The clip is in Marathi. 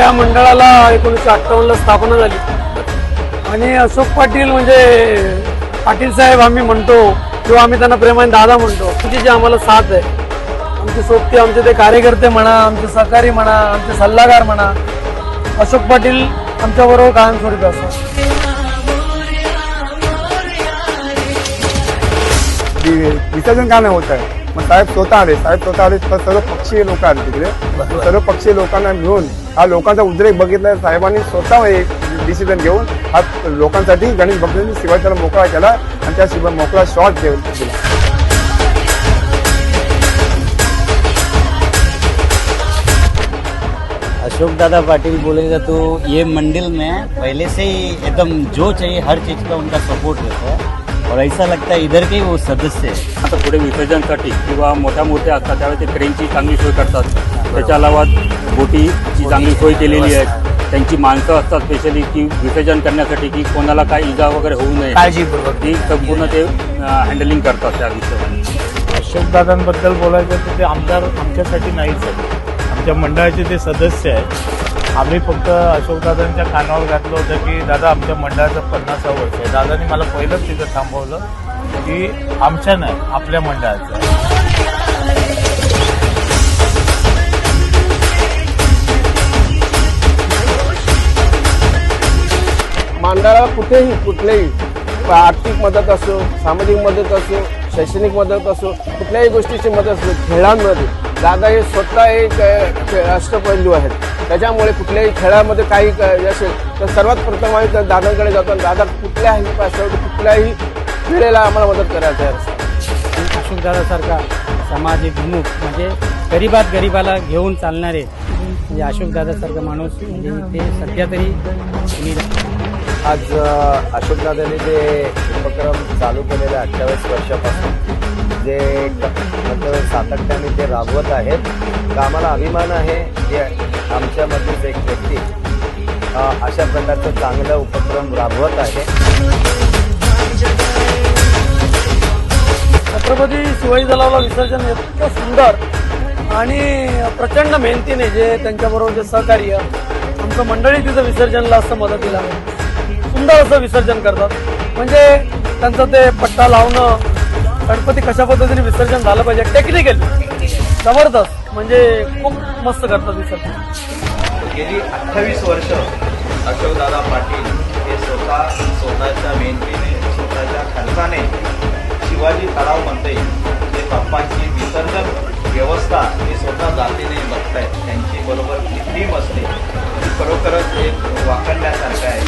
या मंडळाला 1958ला स्थापना झाली आणि अशोक पाटील म्हणजे पाटील साहेब आम्ही म्हणतो किंवा आम्ही त्यांना प्रेमाने दादा म्हणतो. तुझी जी आम्हाला साथ आहे, आमची सोबती, आमचे ते कार्यकर्ते म्हणा, आमचे सहकारी म्हणा, आमचे सल्लागार म्हणा, अशोक पाटील आमच्याबरोबर कायमस्वरूपी असतात. विसर्जन का नाही होत आहे, मग साहेब स्वतः आले तर सर्व पक्षीय लोक आले तिकडे. सर्व पक्षीय लोकांना मिळून हा लोकांचा उद्रेक बघितला. साहेबांनी स्वतः एक डिसिजन घेऊन हा लोकांसाठी गणेश भक्तांनी शिवाजीला मोकळा केला आणि त्या शिवाय मोकळा शॉट दिला. अशोक दादा पाटिल बोलेगा तो ये मंदिर में पहले से ही एकदम जो चाहिए हर चीज़ का उनका सपोर्ट रहता है और ऐसा लगता है इधर के वो सदस्य है. आता पुढे विसर्जनसाठी किंवा मोठ्या मूर्त्या असतात त्यावेळी ते क्रेनची चांगली सोय करतात. त्याच्या अलावा बोटीची चांगली सोय केलेली आहे. त्यांची माणसं असतात स्पेशली की विसर्जन करण्यासाठी की कोणाला काही इजा वगैरे होऊ नये काळजीपूर्वक ती संपूर्ण ते हँडलिंग करतात त्या विसर्जन. अशोकदादांबद्दल बोलायचं तर ते आमदार आमच्यासाठी नाहीच आहे. आमच्या मंडळाचे ते सदस्य आहेत. आम्ही फक्त अशोकदादांच्या कानावर घातलं होतं की दादा आमच्या मंडळाचं 50वं वर्ष आहे. दादांनी मला पहिलंच तिथं थांबवलं की आमच्या नाही आपल्या मंडळाचं. मंडळाला कुठलेही आर्थिक मदत असो, सामाजिक मदत असो, शैक्षणिक मदत असो, कुठल्याही गोष्टीची मदत असो, खेळांमध्ये दादा हे स्वतः एक राष्ट्रपैलू आहेत. त्याच्यामुळे कुठल्याही खेळामध्ये काही असेल तर सर्वात प्रथम आम्ही त्या दादांकडे जातो आणि दादा कुठल्याही पार्श्वभूमीवर कुठल्याही वेळेला आम्हाला मदत करायचं आहे. अशोकदादासारखा समाजभिमुख म्हणजे गरीबाला घेऊन चालणारे म्हणजे अशोकदादासारखा माणूस म्हणजे ते सध्या तरी आज अशोकदादांनी जे उपक्रम चालू केलेले 28 वर्षापासून जे सातत्याने ते राबवत आहेत, तर आम्हाला अभिमान आहे की आमच्यामधलीच एक व्यक्ती अशा प्रकारचं चांगलं उपक्रम राबवत आहे. छत्रपती शिवाजी तलावाला विसर्जन इतकं सुंदर आणि प्रचंड मेहनतीने जे त्यांच्याबरोबर जे सहकार्य आमचं मंडळी तिथं विसर्जनला असं मदतीला सुंदर असं विसर्जन करतात. म्हणजे त्यांचं ते पट्टा लावणं, गणपती कशा पद्धतीने विसर्जन झालं पाहिजे टेक्निकली जबरदस्त, म्हणजे खूप मस्त करतात विसर्जन. गेली 28 वर्ष अशोकदादा पाटील हे स्वतःच्या मेहनतीने, स्वतःच्या खर्चाने शिवाजी तलावमध्ये जे बाप्पांची विसर्जन व्यवस्था हे स्वतः जातीने बघतायत. त्यांची बरोबर जी टीम असते ती खरोखरच एक वाखाणण्यासारखं आहे.